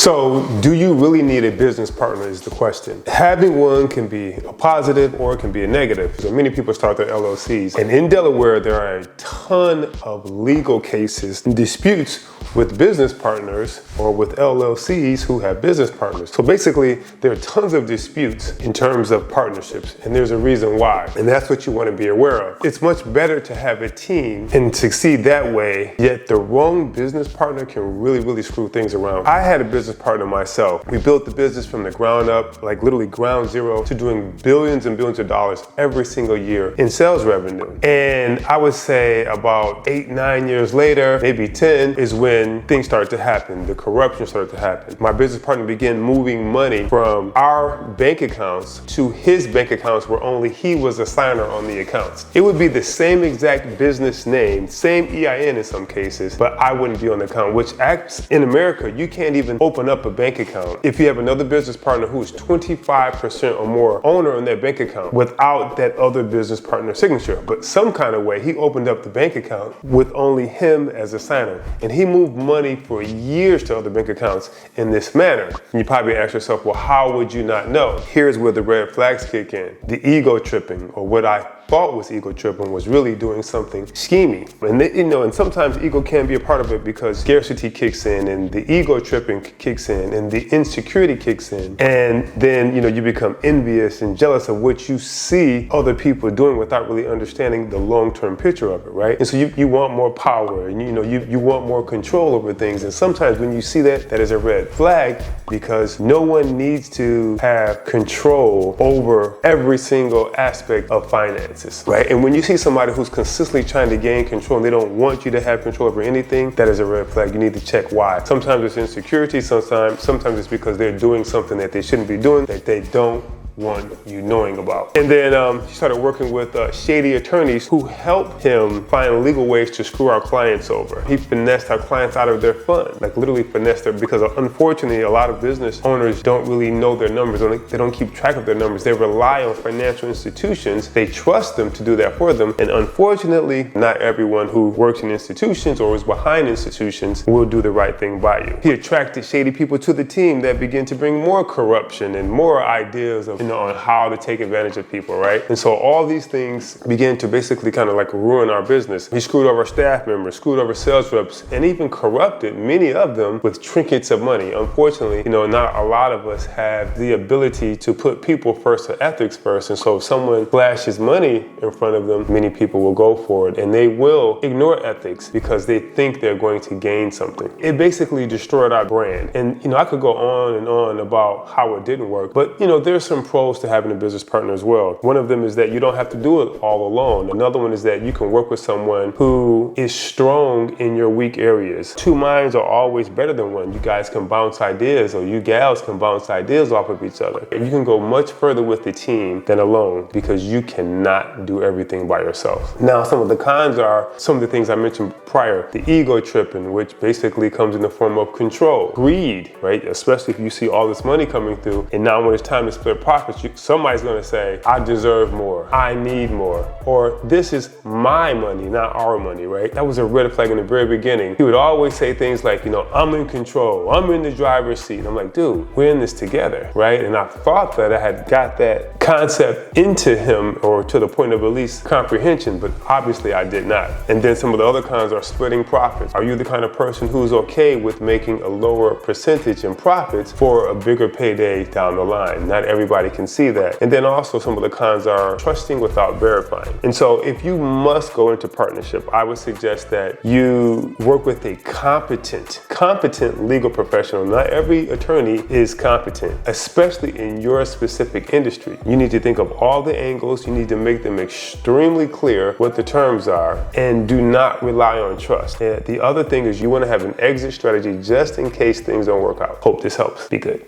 So, do you really need a business partner is the question. Having one can be a positive or it can be a negative. So many people start their LLCs. And in Delaware, there are a ton of legal cases and disputes with business partners or with LLCs who have business partners. So basically, there are tons of disputes in terms of partnerships, and there's a reason why. And that's what you want to be aware of. It's much better to have a team and succeed that way, yet the wrong business partner can really screw things around. I had a business partner myself. We built the business from the ground up, like literally ground zero, to doing billions and billions of dollars every single year in sales revenue. And I would say about 8-9 years later, maybe 10, is when things started to happen. The corruption started to happen. My business partner began moving money from our bank accounts to his bank accounts where only he was a signer on the accounts. It would be the same exact business name, same EIN in some cases, but I wouldn't be on the account, which acts in America, you can't even open up a bank account if you have another business partner who is 25% or more owner on that bank account without that other business partner's signature. But some kind of way, he opened up the bank account with only him as a signer. And he moved money for years to other bank accounts in this manner. And you probably ask yourself, well, how would you not know? Here's where the red flags kick in. The ego tripping, or what I thought was ego tripping, was really doing something schemy. And and sometimes ego can be a part of it because scarcity kicks in and the ego tripping kicks in and the insecurity kicks in. And then, you become envious and jealous of what you see other people doing without really understanding the long-term picture of it, right? And so you want more power and you want more control over things. And sometimes when you see that is a red flag, because no one needs to have control over every single aspect of finance, right? And when you see somebody who's consistently trying to gain control and they don't want you to have control over anything, that is a red flag. You need to check why. Sometimes it's insecurity, sometimes it's because they're doing something that they shouldn't be doing, that they don't want you knowing about. And then he started working with shady attorneys who helped him find legal ways to screw our clients over. He finessed our clients out of their funds, like literally finessed them, because unfortunately a lot of business owners don't really know their numbers. They don't keep track of their numbers. They rely on financial institutions. They trust them to do that for them. And unfortunately, not everyone who works in institutions or is behind institutions will do the right thing by you. He attracted shady people to the team that began to bring more corruption and more ideas of on how to take advantage of people, right? And so all these things began to basically kind of like ruin our business. He screwed over staff members, screwed over sales reps, and even corrupted many of them with trinkets of money. Unfortunately, not a lot of us have the ability to put people first or ethics first. And so if someone flashes money in front of them, many people will go for it, and they will ignore ethics because they think they're going to gain something. It basically destroyed our brand. And I could go on and on about how it didn't work, but there's some pros to having a business partner as well. One of them is that you don't have to do it all alone. Another one is that you can work with someone who is strong in your weak areas. Two minds are always better than one. You guys can bounce ideas, or you gals can bounce ideas off of each other. And you can go much further with the team than alone, because you cannot do everything by yourself. Now, some of the cons are some of the things I mentioned prior. The ego tripping, which basically comes in the form of control. Greed, right? Especially if you see all this money coming through, and now when it's time to split profits, somebody's going to say, I deserve more, I need more, or this is my money, not our money, right? That was a red flag in the very beginning. He would always say things like, I'm in control, I'm in the driver's seat. And I'm like, dude, we're in this together, right? And I thought that I had got that concept into him, or to the point of at least comprehension, but obviously I did not. And then some of the other cons are splitting profits. Are you the kind of person who's okay with making a lower percentage in profits for a bigger payday down the line? Not everybody can see that. And then also some of the cons are trusting without verifying. And so if you must go into partnership, I would suggest that you work with a competent legal professional. Not every attorney is competent, especially in your specific industry. You need to think of all the angles. You need to make them extremely clear what the terms are, and do not rely on trust. And the other thing is you want to have an exit strategy just in case things don't work out. Hope this helps. Be good.